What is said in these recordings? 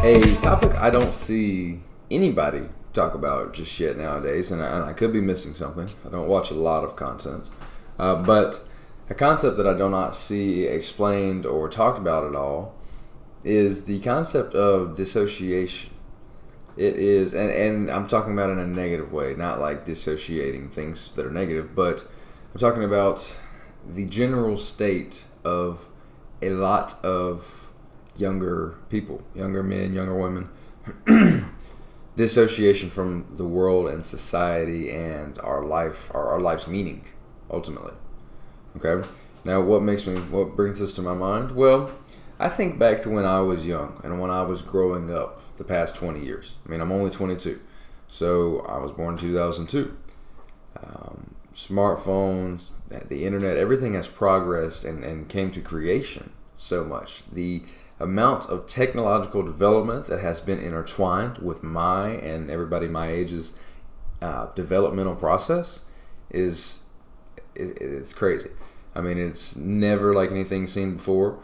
A topic I don't see anybody talk about just yet nowadays, and I could be missing something. I don't watch a lot of content, but a concept that I do not see explained or talked about at all is the concept of dissociation. It is, and I'm talking about it in a negative way, not like dissociating things that are negative, but I'm talking about the general state of a lot of younger people, younger men, younger women, dissociation from the world and society and our life, our life's meaning, ultimately. Okay? Now, what brings this to my mind? Well, I think back to when I was young and when I was growing up the past 20 years. I mean, I'm only 22, so I was born in 2002. Smartphones, the internet, everything has progressed and came to creation so much. The amount of technological development that has been intertwined with my and everybody my age's developmental process it's crazy. I mean, it's never like anything seen before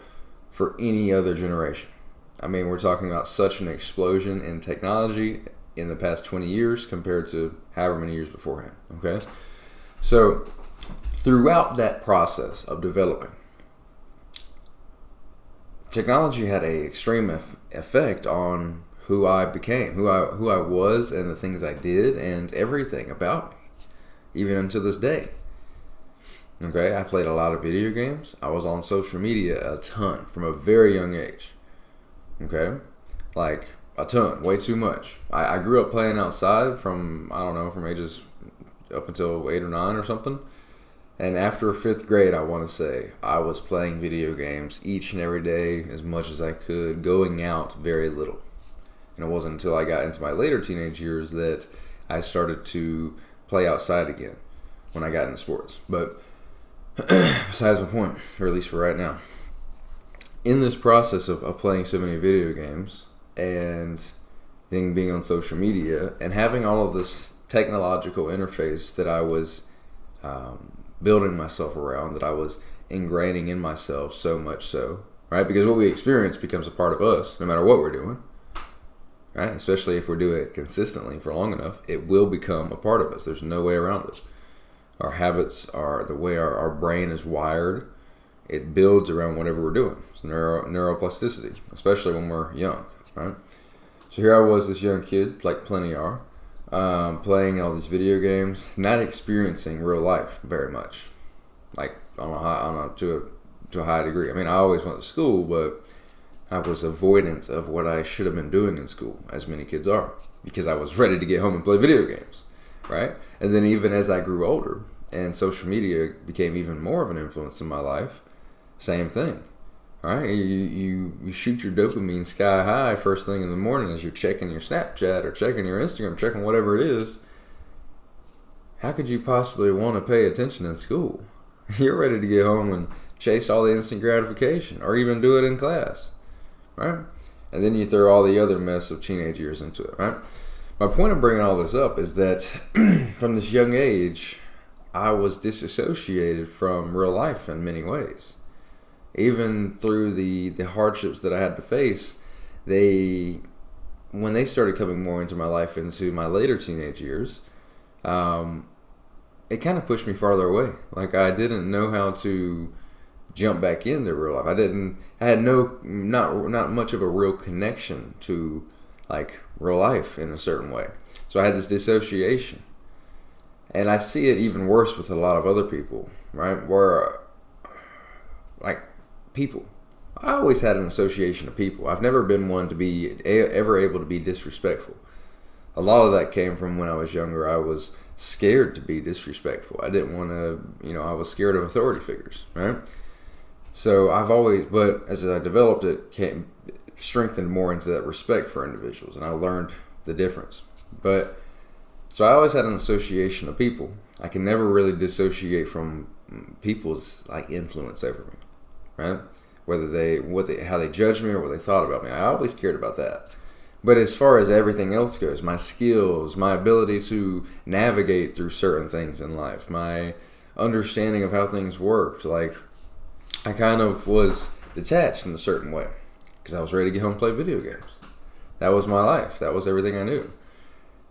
for any other generation. I mean, we're talking about such an explosion in technology in the past 20 years compared to however many years beforehand. Okay? So, throughout that process of developing, technology had an extreme effect on who I became, who I was, and the things I did, and everything about me, even until this day. Okay, I played a lot of video games. I was on social media a ton from a very young age. Okay, like a ton, way too much. I grew up playing outside from ages up until 8 or 9 or something. And after 5th grade, I want to say, I was playing video games each and every day as much as I could, going out very little. And it wasn't until I got into my later teenage years that I started to play outside again when I got into sports. But besides the point, or at least for right now, in this process of playing so many video games and then being on social media and having all of this technological interface that I was building myself around, that I was ingraining in myself so much so, right? Because what we experience becomes a part of us no matter what we're doing, right? Especially if we're doing it consistently for long enough, it will become a part of us. There's no way around it. Our habits are the way our brain is wired. It builds around whatever we're doing. It's neuroplasticity, especially when we're young, right? So here I was, this young kid, like plenty are, playing all these video games, not experiencing real life very much, like to a high degree. I mean, I always went to school, but I was avoidant of what I should have been doing in school, as many kids are, because I was ready to get home and play video games, right? And then even as I grew older and social media became even more of an influence in my life, same thing. All right, you shoot your dopamine sky high first thing in the morning as you're checking your Snapchat or checking your Instagram, checking whatever it is. How could you possibly want to pay attention in school? You're ready to get home and chase all the instant gratification, or even do it in class, right? And then you throw all the other mess of teenage years into it, right? My point of bringing all this up is that from this young age, I was disassociated from real life in many ways. Even through the hardships that I had to face, when they started coming more into my life into my later teenage years, it kind of pushed me farther away. Like, I didn't know how to jump back into real life. I had not much of a real connection to like real life in a certain way. So I had this dissociation. And I see it even worse with a lot of other people, right? Where, like, people. I always had an association of people. I've never been one to be ever able to be disrespectful. A lot of that came from when I was younger. I was scared to be disrespectful. I didn't want to, I was scared of authority figures, right? So but as I developed it, strengthened more into that respect for individuals, and I learned the difference. So I always had an association of people. I can never really dissociate from people's like influence over me, right? How they judged me or what they thought about me. I always cared about that. But as far as everything else goes, my skills, my ability to navigate through certain things in life, my understanding of how things worked, like, I kind of was detached in a certain way because I was ready to get home and play video games. That was my life. That was everything I knew.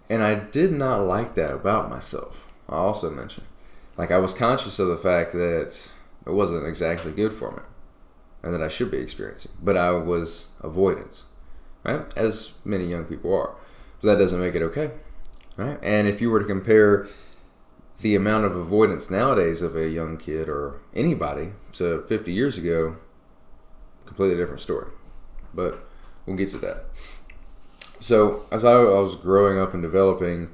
And I did not like that about myself. I also mentioned, like, I was conscious of the fact that it wasn't exactly good for me and that I should be experiencing, but I was avoidance, right? As many young people are. But that doesn't make it okay, right? And if you were to compare the amount of avoidance nowadays of a young kid or anybody to 50 years ago, completely different story. But we'll get to that. So as I was growing up and developing,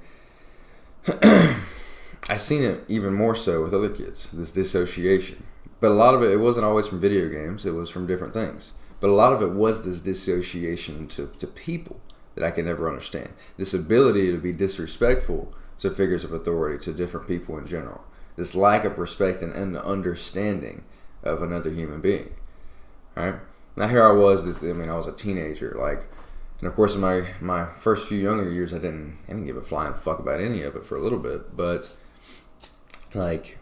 I seen it even more so with other kids, this dissociation. But a lot of it wasn't always from video games. It was from different things. But a lot of it was this dissociation to people that I could never understand. This ability to be disrespectful to figures of authority, to different people in general. This lack of respect and understanding of another human being. Right? Now here I was, I was a teenager, like, and of course in my first few younger years I didn't give a flying fuck about any of it for a little bit, but like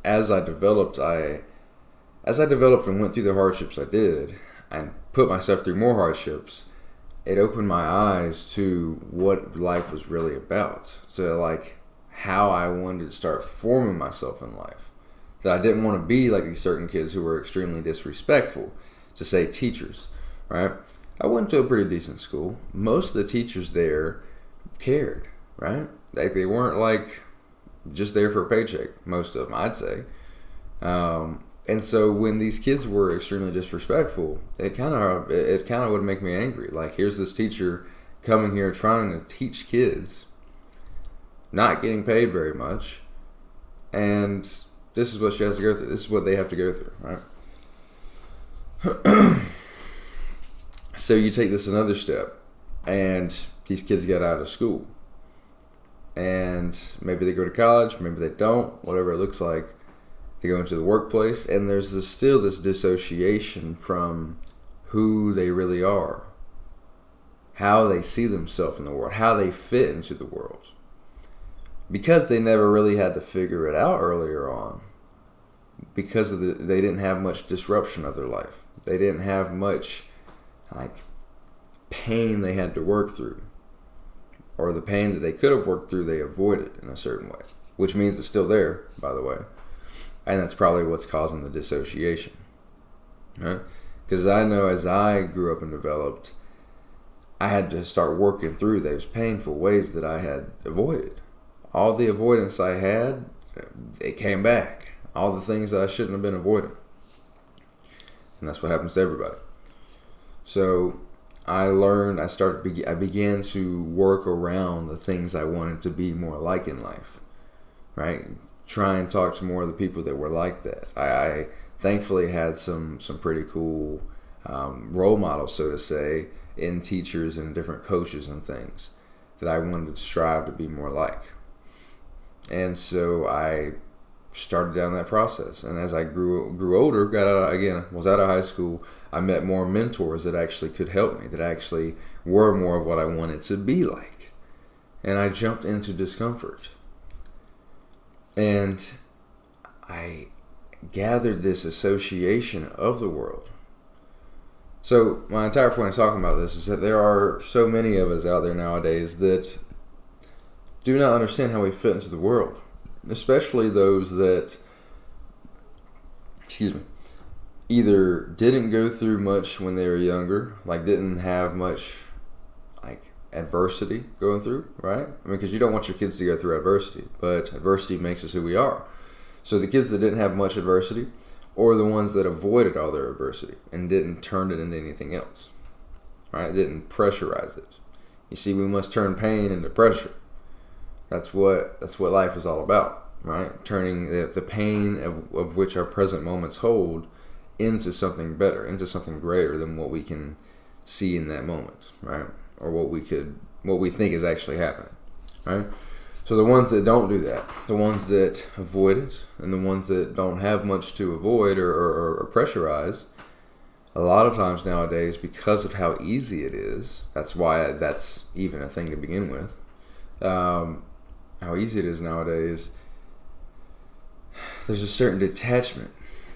as I developed and went through the hardships I did and put myself through more hardships, it opened my eyes to what life was really about. So like how I wanted to start forming myself in life. That I didn't want to be like these certain kids who were extremely disrespectful to, say, teachers, right? I went to a pretty decent school. Most of the teachers there cared, right? Like they weren't like just there for a paycheck, most of them, I'd say. And so when these kids were extremely disrespectful, it kind of would make me angry. Like, here's this teacher coming here trying to teach kids, not getting paid very much, and this is what she has to go through. This is what they have to go through, right? So you take this another step, and these kids get out of school, and maybe they go to college, maybe they don't, whatever it looks like. They go into the workplace, and there's still this dissociation from who they really are, how they see themselves in the world, how they fit into the world. Because they never really had to figure it out earlier on, because they didn't have much disruption of their life. They didn't have much like pain they had to work through, or the pain that they could have worked through they avoided in a certain way, which means it's still there, by the way. And that's probably what's causing the dissociation, right? Because I know as I grew up and developed, I had to start working through those painful ways that I had avoided. All the avoidance I had, it came back. All the things that I shouldn't have been avoiding. And that's what happens to everybody. So I began to work around the things I wanted to be more like in life, right? Try and talk to more of the people that were like that. I thankfully had some pretty cool role models, so to say, in teachers and different coaches and things that I wanted to strive to be more like. And so I started down that process. And as I grew older, was out of high school, I met more mentors that actually could help me, that actually were more of what I wanted to be like. And I jumped into discomfort. And I gathered this association of the world. So my entire point of talking about this is that there are so many of us out there nowadays that do not understand how we fit into the world. Especially those that, either didn't go through much when they were younger, like didn't have much like adversity going through, right? I mean, because you don't want your kids to go through adversity, but adversity makes us who we are. So the kids that didn't have much adversity, or the ones that avoided all their adversity and didn't turn it into anything else, right? Didn't pressurize it. You see, we must turn pain into pressure. That's what life is all about, right? Turning the pain of which our present moments hold into something better, into something greater than what we can see in that moment, right? Or what we think is actually happening, right? So the ones that don't do that, the ones that avoid it, and the ones that don't have much to avoid or pressurize, a lot of times nowadays, because of how easy it is, that's why that's even a thing to begin with, how easy it is nowadays, there's a certain detachment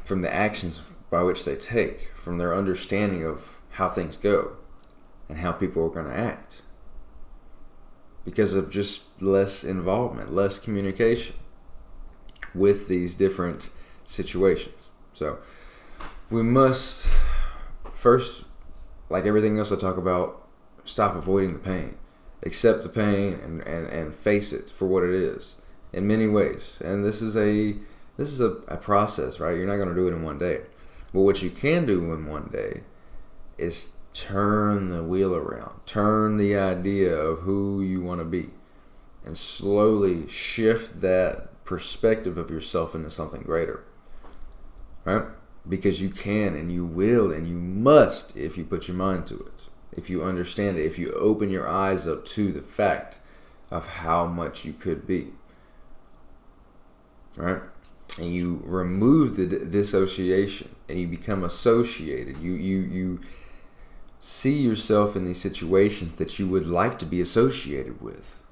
from the actions by which they take, from their understanding of how things go. and how people are going to act because of just less involvement, less communication with these different situations. So we must first, like everything else I talk about, stop avoiding the pain. Accept the pain and face it for what it is in many ways. And this is a process, right? You're not going to do it in one day. But what you can do in one day is turn the wheel around. Turn the idea of who you want to be. And slowly shift that perspective of yourself into something greater. Right? Because you can and you will and you must if you put your mind to it. If you understand it. If you open your eyes up to the fact of how much you could be. Right? And you remove the dissociation and you become associated. You see yourself in these situations that you would like to be associated with.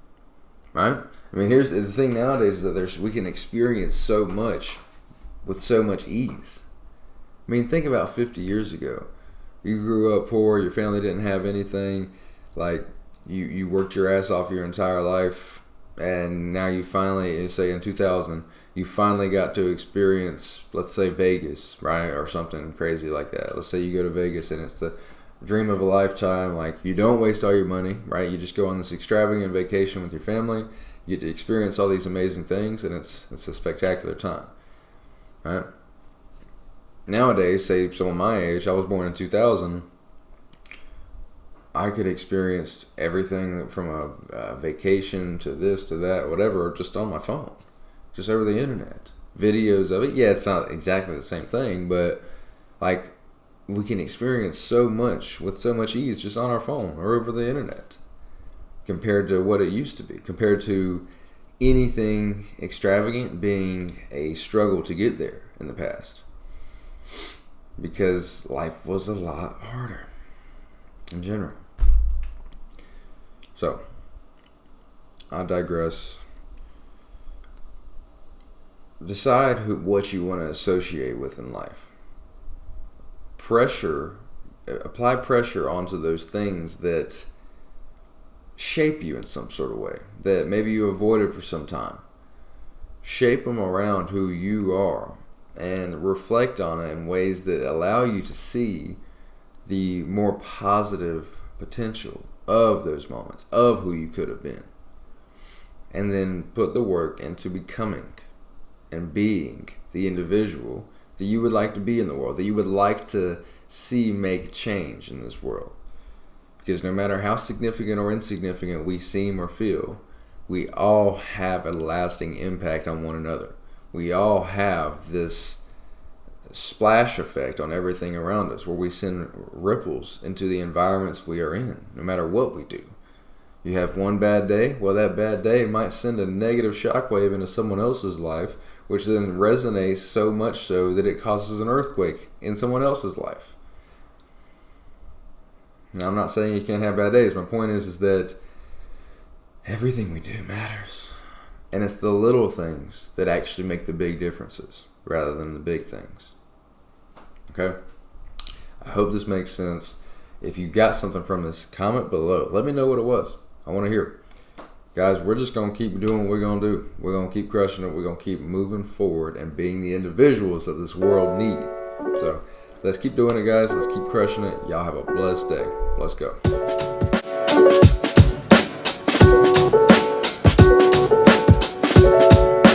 Right? I mean, here's the thing nowadays is that we can experience so much with so much ease. I mean, think about 50 years ago. You grew up poor, your family didn't have anything, like you worked your ass off your entire life, and now you finally, say in 2000, you finally got to experience, let's say Vegas, right, or something crazy like that. Let's say you go to Vegas and it's the dream of a lifetime. Like, you don't waste all your money, right? You just go on this extravagant vacation with your family. You get to experience all these amazing things, and it's a spectacular time, right? Nowadays, say someone my age, I was born in 2000, I could experience everything from a vacation to this to that, whatever, just on my phone, just over the internet. Videos of it. Yeah, it's not exactly the same thing, but like we can experience so much with so much ease just on our phone or over the internet compared to what it used to be, compared to anything extravagant being a struggle to get there in the past. Because life was a lot harder in general. So, I digress. Decide what you want to associate with in life. Apply pressure onto those things that shape you in some sort of way, that maybe you avoided for some time. Shape them around who you are and reflect on it in ways that allow you to see the more positive potential of those moments, of who you could have been. And then put the work into becoming and being the individual that you would like to be in the world, that you would like to see make change in this world. Because no matter how significant or insignificant we seem or feel, we all have a lasting impact on one another. We all have this splash effect on everything around us where we send ripples into the environments we are in, no matter what we do. You have one bad day, well, that bad day might send a negative shockwave into someone else's life, which then resonates so much so that it causes an earthquake in someone else's life. Now, I'm not saying you can't have bad days. My point is that everything we do matters. And it's the little things that actually make the big differences rather than the big things. Okay? I hope this makes sense. If you got something from this, comment below. Let me know what it was. I want to hear it. Guys, we're just going to keep doing what we're going to do. We're going to keep crushing it. We're going to keep moving forward and being the individuals that this world needs. So let's keep doing it, guys. Let's keep crushing it. Y'all have a blessed day. Let's go.